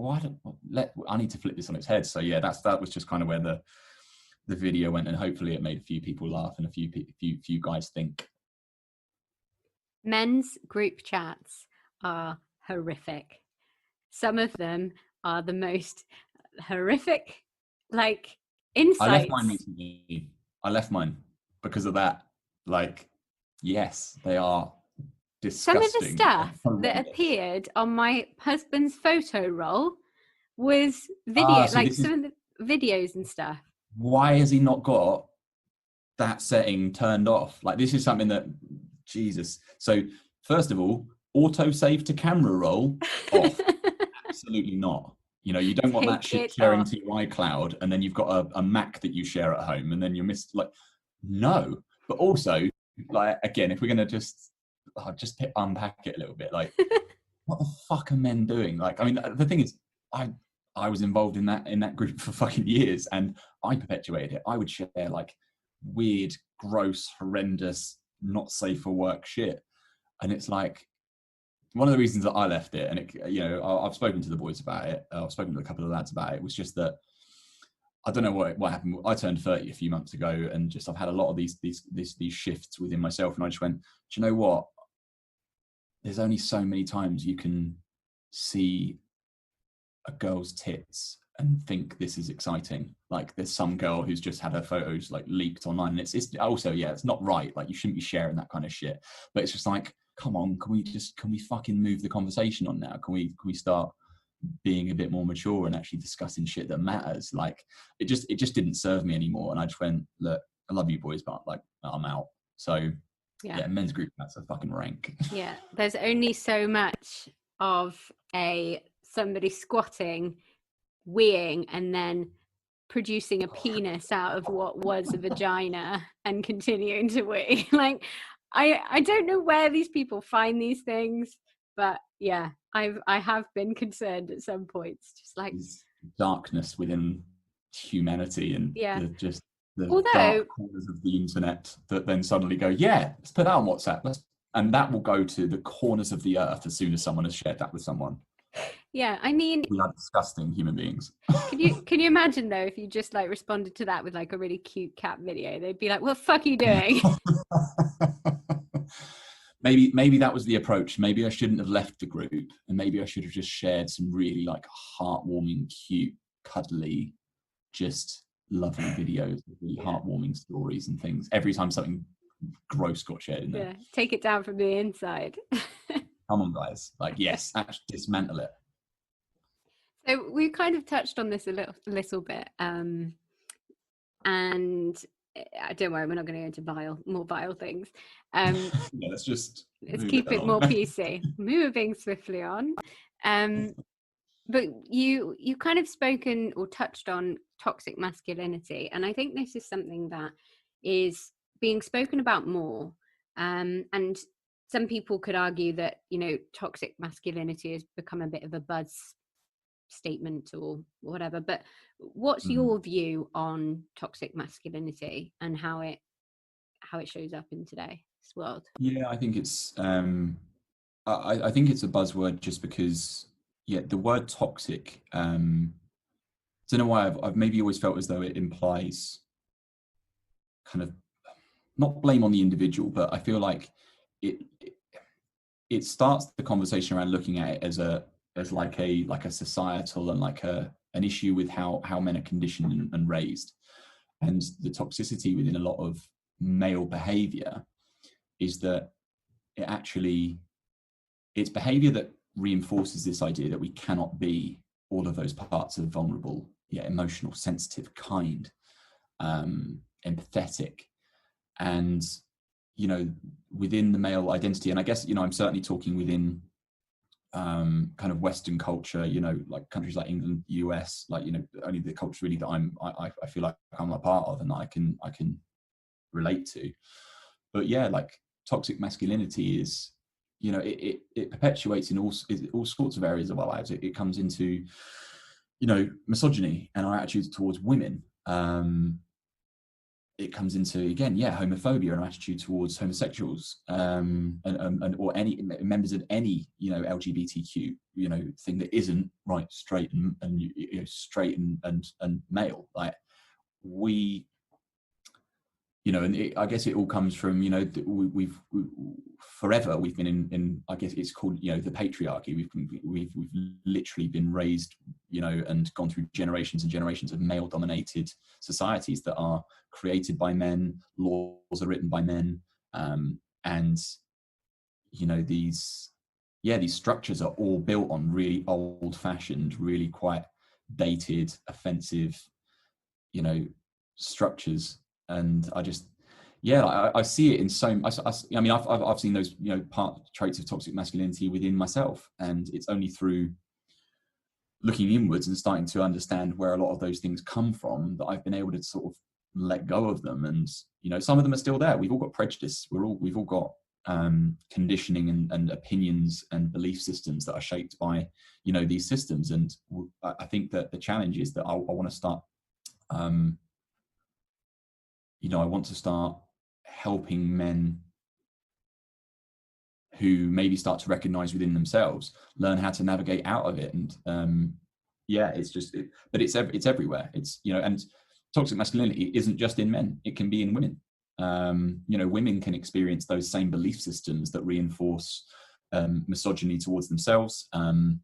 I need to flip this on its head. So yeah, that was just kind of where the video went, and hopefully it made a few people laugh and a few guys think. Men's group chats are horrific. Some of them are the most horrific, like, insights. I left mine recently. I left mine because of that. Like, yes, they are disgusting. Some of the stuff that appeared on my husband's photo roll was video, some of the videos and stuff. Why has he not got that setting turned off? Like, this is something that, Jesus. So first of all, auto save to camera roll off. Absolutely not. You don't want that shit sharing to your iCloud, and then you've got a Mac that you share at home, and then you're no. But also, like, again, if we're gonna just unpack it a little bit, like, what the fuck are men doing? Like, I mean, the thing is, I was involved in that group for fucking years, and I perpetuated it. I would share like weird, gross, horrendous, not safe for work shit, and it's like one of the reasons that I left it. And I've spoken to the boys about it. I've spoken to a couple of lads about it. It was just that I don't know what happened. I turned 30 a few months ago, and just I've had a lot of these shifts within myself, and I just went, do you know what? There's only so many times you can see a girl's tits and think this is exciting. Like, there's some girl who's just had her photos like leaked online, and it's also, yeah, it's not right. Like, you shouldn't be sharing that kind of shit. But it's just like, come on, can we fucking move the conversation on now? Can we start being a bit more mature and actually discussing shit that matters? Like, it just didn't serve me anymore, and I just went, look, I love you boys, but like, I'm out. So yeah, men's group chats are fucking rank. Yeah, there's only so much of somebody squatting, weeing, and then producing a penis out of what was a vagina and continuing to wee. Like, I don't know where these people find these things, but yeah, I have been concerned at some points, just like darkness within humanity and Yeah. the Although- dark corners of the internet that then suddenly go, yeah, let's put that on WhatsApp. And that will go to the corners of the earth as soon as someone has shared that with someone. Yeah, I mean, We are disgusting human beings. can you imagine though if you just like responded to that with like a really cute cat video? They'd be like, "What the fuck are you doing?" Maybe that was the approach. Maybe I shouldn't have left the group, and maybe I should have just shared some really like heartwarming, cute, cuddly, just lovely videos, really heartwarming stories and things. Every time something gross got shared in there. Yeah, take it down from the inside. Come on, guys! Like, yes, actually dismantle it. So we kind of touched on this a little bit, and don't worry, we're not going to go into more vile things. Yeah, let's Keep it more PC. Moving swiftly on. But you kind of spoken or touched on toxic masculinity, and I think this is something that is being spoken about more. And some people could argue that, you know, toxic masculinity has become a bit of a buzz statement or whatever. But what's your view on toxic masculinity and how it shows up in today's world? Yeah, I think it's I think it's a buzzword just because the word toxic, I don't know why I've maybe always felt as though it implies kind of not blame on the individual, but I feel like it starts the conversation around looking at it as like a societal and like an issue with how men are conditioned and raised. And the toxicity within a lot of male behavior is that it's behavior that reinforces this idea that we cannot be all of those parts of vulnerable, emotional, sensitive, kind, empathetic. And, you know, within the male identity, and I guess, you know, I'm certainly talking within kind of Western culture, you know, like countries like England, US, like, you know, only the culture really that I feel like I'm a part of and that I can relate to. But yeah, like toxic masculinity is, you know, it perpetuates in all sorts of areas of our lives. It comes into, you know, misogyny and our attitudes towards women. It comes into, again, homophobia and our attitude towards homosexuals, and or any members of any, you know, LGBTQ, you know, thing that isn't right, straight and you know, straight and male. Like we, you know, and I guess it all comes from, you know, we've forever we've been in I guess it's called, you know, the patriarchy. We've literally been raised, you know, and gone through generations and generations of male dominated societies that are created by men, laws are written by men, and you know, these structures are all built on really old fashioned, really quite dated, offensive, you know, structures. And I just, I see it in so. I mean, I've seen those, you know, traits of toxic masculinity within myself, and it's only through looking inwards and starting to understand where a lot of those things come from that I've been able to sort of let go of them. And you know, some of them are still there. We've all got prejudice. We've all got conditioning and opinions and belief systems that are shaped by, you know, these systems. And I think that the challenge is that I want to start. You know, I want to start helping men who maybe start to recognize within themselves, learn how to navigate out of it. And but it's everywhere. It's, you know, and toxic masculinity isn't just in men, it can be in women. You know, women can experience those same belief systems that reinforce misogyny towards themselves, you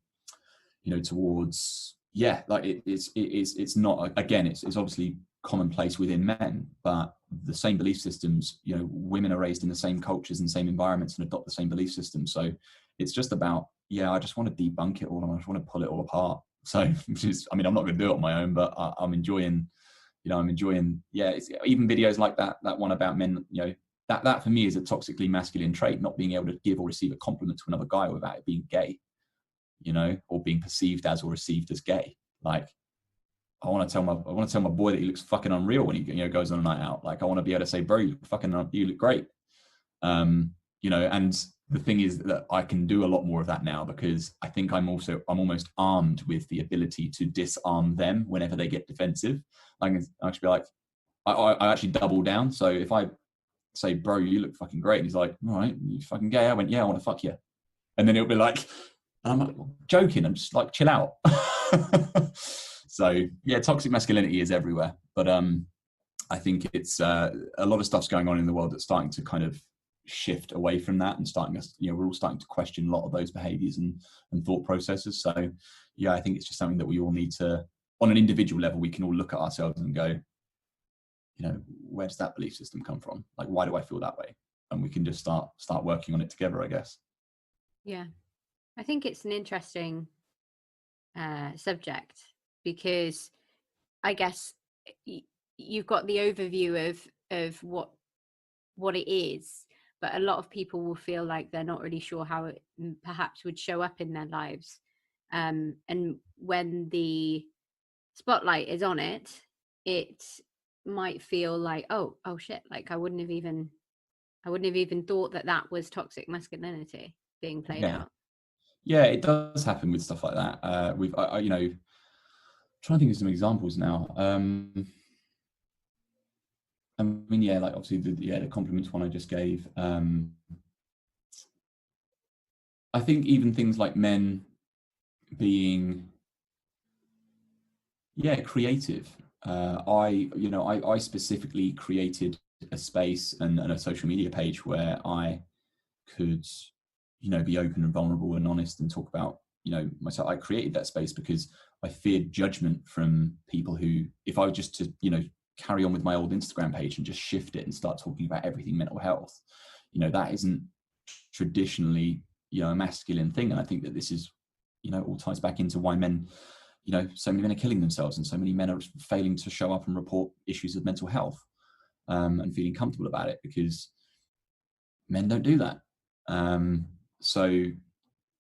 know, towards, like it's not, again, it's obviously commonplace within men, but the same belief systems, you know, women are raised in the same cultures and same environments and adopt the same belief systems. So it's just about, I just want to debunk it all and I just want to pull it all apart. So, which is, I mean, I'm not going to do it on my own, but I'm enjoying, it's even videos like that one about men, you know, that for me is a toxically masculine trait, not being able to give or receive a compliment to another guy without it being gay, you know, or being perceived as or received as gay. Like, I want to tell my boy that he looks fucking unreal when he, you know, goes on a night out. Like, I want to be able to say, bro, you look great. You know, and the thing is that I can do a lot more of that now, because I think I'm almost armed with the ability to disarm them whenever they get defensive. I can actually be like, I actually double down. So if I say, bro, you look fucking great, and he's like, all right, you fucking gay? I went, yeah, I want to fuck you. And then it'll be like, I'm like, joking, I'm just like, chill out. So yeah, toxic masculinity is everywhere, but I think it's a lot of stuff's going on in the world that's starting to kind of shift away from that, and starting us, we're all starting to question a lot of those behaviors and thought processes. So yeah, I think it's just something that we all need to, on an individual level, we can all look at ourselves and go, where does that belief system come from? Like, why do I feel that way? And we can just start working on it together, I guess. Yeah, I think it's an interesting subject, because I guess you've got the overview of what it is, but a lot of people will feel like they're not really sure how it perhaps would show up in their lives. And when the spotlight is on it, it might feel like, oh shit, like I wouldn't have even thought that was toxic masculinity being played out. Yeah, it does happen with stuff like that. Trying to think of some examples now. I mean, yeah, like obviously the compliments one I just gave. I think even things like men being, creative. I specifically created a space and a social media page where I could, be open and vulnerable and honest and talk about, myself. I created that space because I feared judgment from people who, if I was just to, carry on with my old Instagram page and just shift it and start talking about everything mental health, that isn't traditionally, a masculine thing. And I think that this is, all ties back into why men, so many men are killing themselves and so many men are failing to show up and report issues of mental health, and feeling comfortable about it, because men don't do that. So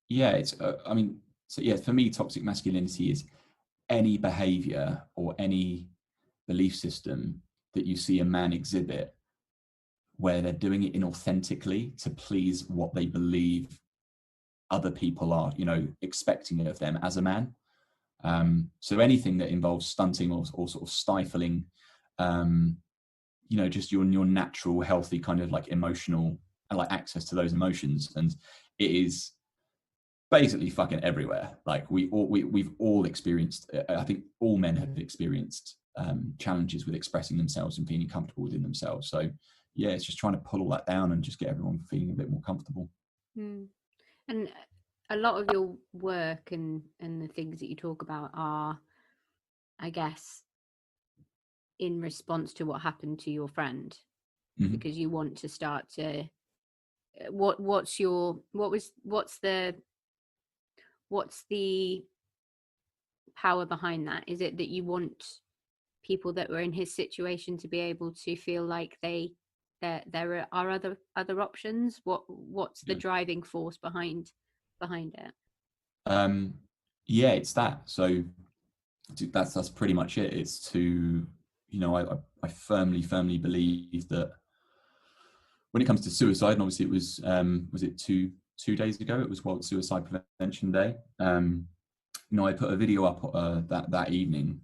for me, toxic masculinity is any behavior or any belief system that you see a man exhibit where they're doing it inauthentically to please what they believe other people are, expecting of them as a man. So anything that involves stunting or sort of stifling, just your natural, healthy kind of like emotional, like access to those emotions. And it is basically fucking everywhere. Like we've all experienced, I think all men have experienced challenges with expressing themselves and feeling comfortable within themselves. So yeah, it's just trying to pull all that down and just get everyone feeling a bit more comfortable. And a lot of your work and the things that you talk about are, I guess, in response to what happened to your friend, because you want to start to what's the power behind that? Is it that you want people that were in his situation to be able to feel like there are other options? What's the driving force behind it? It's that. So that's pretty much it. It's to, I firmly believe that when it comes to suicide, and obviously it was it 2 days ago, it was World Suicide Prevention Day. I put a video up that evening.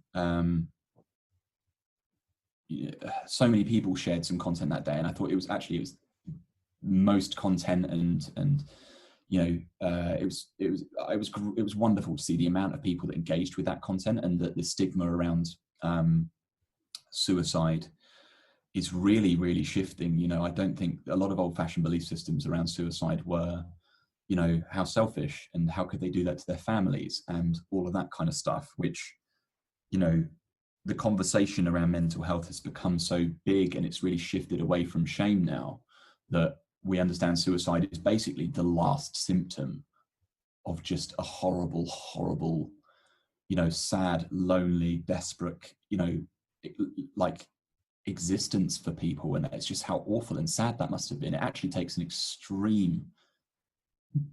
So many people shared some content that day, and I thought it was most content, and it was wonderful to see the amount of people that engaged with that content, and that the stigma around suicide is really, really shifting. I don't think a lot of old-fashioned belief systems around suicide were, how selfish and how could they do that to their families and all of that kind of stuff, which, the conversation around mental health has become so big, and it's really shifted away from shame now, that we understand suicide is basically the last symptom of just a horrible, sad, lonely, desperate, like existence for people. And it's just how awful and sad that must have been. It actually takes an extreme,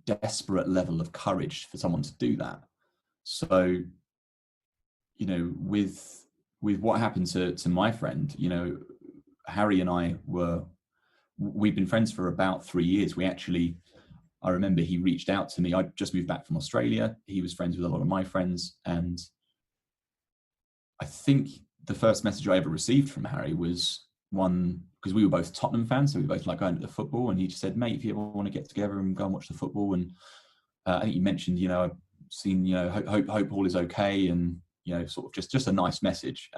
desperate level of courage for someone to do that. So, with what happened to my friend, Harry and I we've been friends for about 3 years. We actually, I remember he reached out to me. I'd just moved back from Australia. He was friends with a lot of my friends. And I think the first message I ever received from Harry was one, because we were both Tottenham fans, so we both like going to the football. And he just said, mate, if you ever want to get together and go and watch the football. And I think you mentioned, I've seen, hope all is okay. And, sort of just a nice message.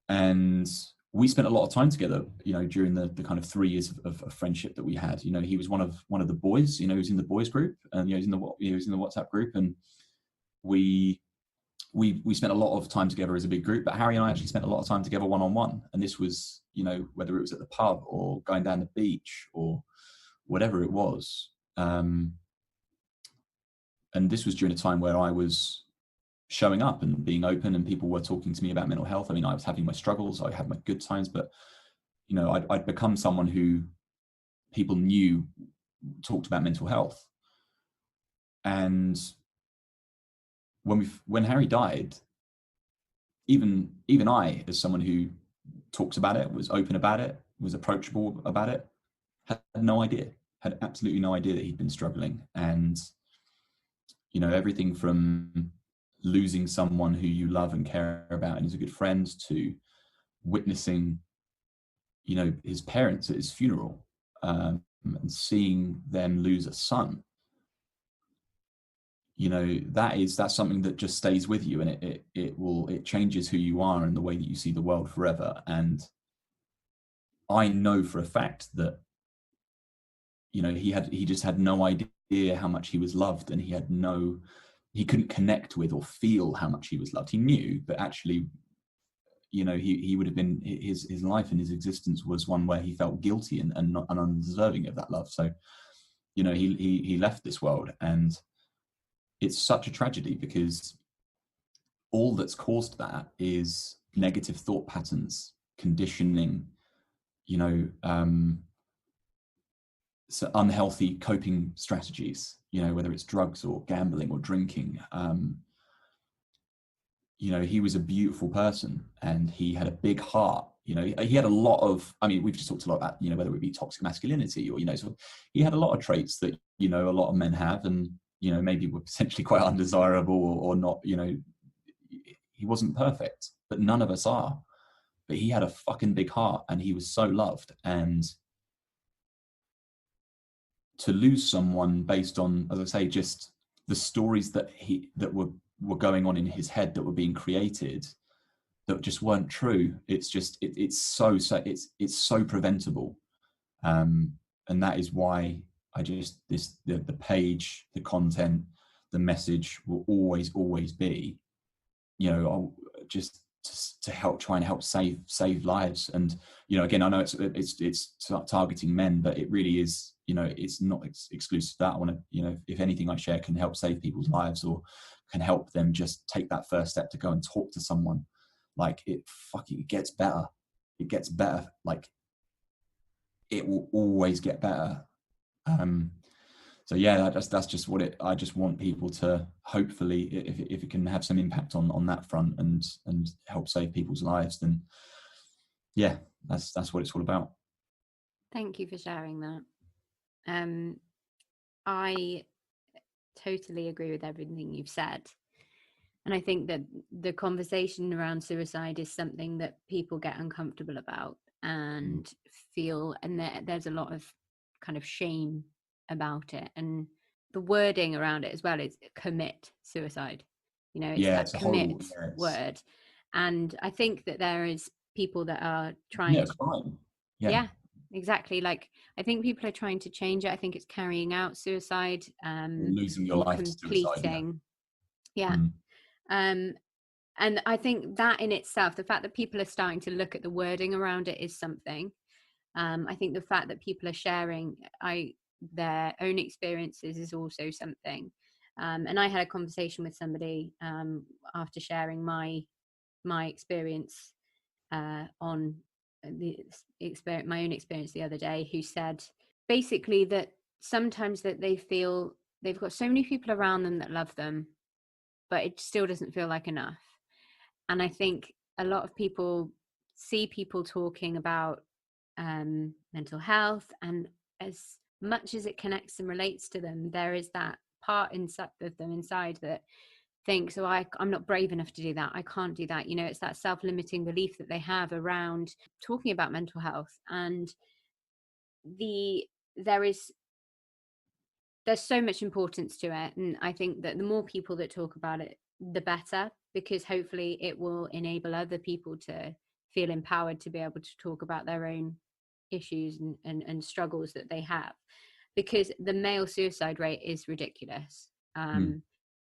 And we spent a lot of time together, during the kind of 3 years of friendship that we had. He was one of the boys, he was in the boys group, and he was in the WhatsApp group, and we spent a lot of time together as a big group. But Harry and I actually spent a lot of time together one-on-one, and this was, whether it was at the pub or going down the beach or whatever it was. And this was during a time where I was showing up and being open, and people were talking to me about mental health. I mean, I was having my struggles, I had my good times, but I'd become someone who people knew talked about mental health. And when Harry died, even I, as someone who talks about it, was open about it, was approachable about it, had absolutely no idea that he'd been struggling. And everything from losing someone who you love and care about and is a good friend, to witnessing, his parents at his funeral, and seeing them lose a son. That's something that just stays with you, and it changes who you are and the way that you see the world forever. And I know for a fact that, he just had no idea how much he was loved, and he couldn't connect with or feel how much he was loved. He knew, but actually, he would have been, his life and his existence was one where he felt guilty and not undeserving of that love. So, he left this world, and it's such a tragedy, because all that's caused that is negative thought patterns, conditioning, so unhealthy coping strategies, whether it's drugs or gambling or drinking. He was a beautiful person, and he had a big heart. He had a lot of, we've just talked a lot about, whether it be toxic masculinity or, so he had a lot of traits that, a lot of men have, and, maybe were potentially quite undesirable or not, he wasn't perfect, but none of us are. But he had a fucking big heart, and he was so loved. And to lose someone based on, as I say, just the stories that were going on in his head, that were being created, that just weren't true. It's just it's so preventable, and that is why the page, the content, the message will always be, just to try and help save lives. And again, I know it's targeting men, but it really is, it's not exclusive to that. I want to, if anything I share can help save people's lives, or can help them just take that first step to go and talk to someone, like, it gets better. It gets better. Like, it will always get better. So yeah, that's just what I just want people to, hopefully, if it can have some impact on that front and help save people's lives, then yeah, that's what it's all about. Thank you for sharing that. I totally agree with everything you've said. And I think that the conversation around suicide is something that people get uncomfortable about and feel, and there's a lot of kind of shame about it. And the wording around it as well is commit suicide. It's that commit word. And I think that there is people that are trying to crime. Yeah, exactly. Like, I think people are trying to change it. I think it's carrying out suicide, losing your life completing to suicide, and I think that in itself, the fact that people are starting to look at the wording around it is something. I think the fact that people are sharing their own experiences is also something. And I had a conversation with somebody after sharing my experience on my own experience the other day, who said basically that sometimes that they feel they've got so many people around them that love them, but it still doesn't feel like enough. And I think a lot of people see people talking about mental health, and as much as it connects and relates to them, there is that part inside of them inside that thinks, oh, I'm not brave enough to do that, I can't do that. You know, it's that self-limiting belief that they have around talking about mental health. And there's so much importance to it, and I think that the more people that talk about it, the better, because hopefully it will enable other people to feel empowered to be able to talk about their own issues and struggles that they have, because the male suicide rate is ridiculous.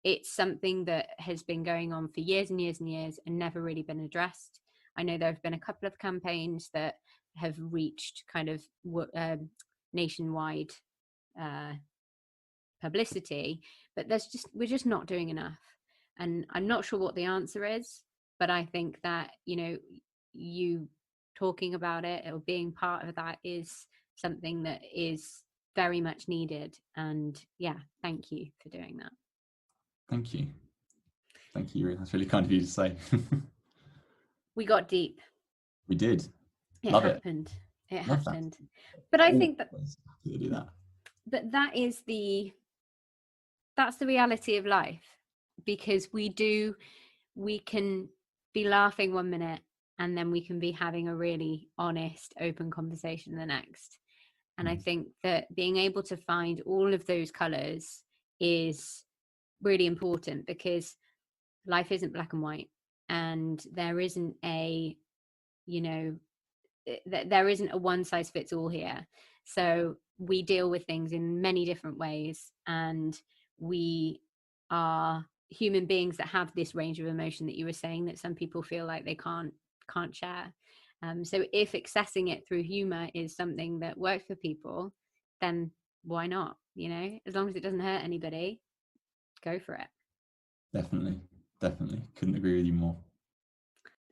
It's something that has been going on for years and years and years and never really been addressed. I know there have been a couple of campaigns that have reached kind of nationwide publicity, but we're just not doing enough. And I'm not sure what the answer is, but I think that, you know, you talking about it or being part of that is something that is very much needed. And yeah, thank you for doing that. Thank you, that's really kind of you to say. We got deep. We did. It Love happened. It Love happened. that. But I think that do that. But that's the reality of life, because we can be laughing one minute and then we can be having a really honest, open conversation the next. And I think that being able to find all of those colors is really important, because life isn't black and white, and there isn't a one size fits all here. So we deal with things in many different ways, and we are human beings that have this range of emotion that you were saying that some people feel like they can't share. So if accessing it through humor is something that works for people, then why not? You know, as long as it doesn't hurt anybody, go for it. Definitely. Couldn't agree with you more.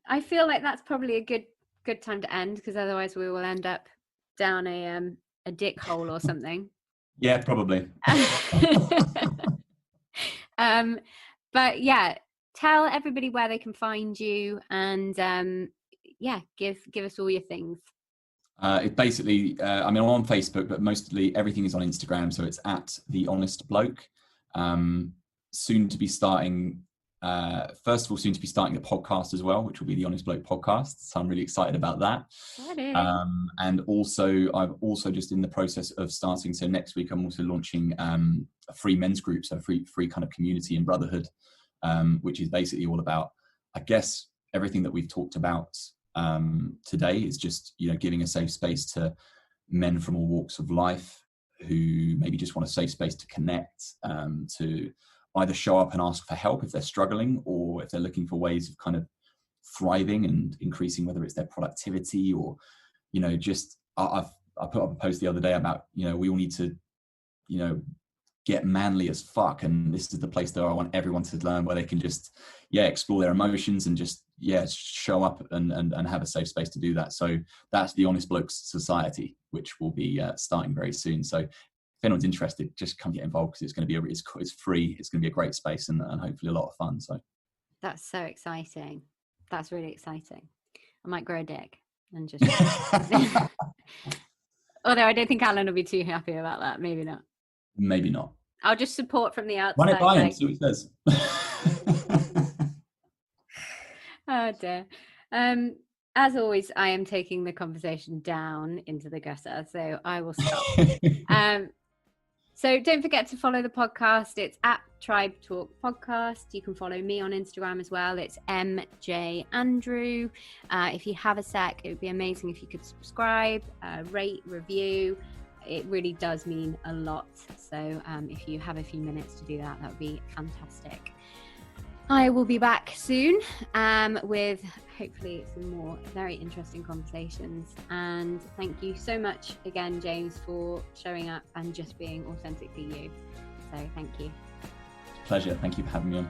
I feel like that's probably a good time to end, because otherwise we will end up down a dick hole or something. Yeah, probably. But yeah, tell everybody where they can find you, and give us all your things. It basically, I'm on Facebook, but mostly everything is on Instagram. So it's at The Honest Bloke. Soon to be starting the podcast as well, which will be The Honest Bloke Podcast. So I'm really excited about that. And also, I've also just in the process of starting. So next week, I'm also launching a free men's group, so free kind of community and brotherhood, which is basically all about, I guess, everything that we've talked about today. Is just, you know, giving a safe space to men from all walks of life who maybe just want a safe space to connect, to either show up and ask for help if they're struggling, or if they're looking for ways of kind of thriving and increasing, whether it's their productivity or, you know, just I put up a post the other day about, you know, we all need to, you know, get manly as fuck, and this is the place that I want everyone to learn, where they can just explore their emotions and just show up and have a safe space to do that. So that's the Honest Blokes Society, which will be starting very soon. So if anyone's interested, just come get involved, because it's going to be it's free. It's going to be a great space and hopefully a lot of fun. So that's so exciting. That's really exciting. I might grow a dick and just although I don't think Alan will be too happy about that. Maybe not. I'll just support from the outside. Run it by him, see what he says. Oh dear. As always, I am taking the conversation down into the gutter, so I will stop. So don't forget to follow the podcast. It's at Tribe Talk Podcast. You can follow me on Instagram as well. It's MJ Andrew. If you have a sec, it would be amazing if you could subscribe, rate, review. It really does mean a lot. So if you have a few minutes to do that, that would be fantastic. I will be back soon with hopefully some more very interesting conversations. And thank you so much again, James, for showing up and just being authentically you. So thank you. Pleasure. Thank you for having me on.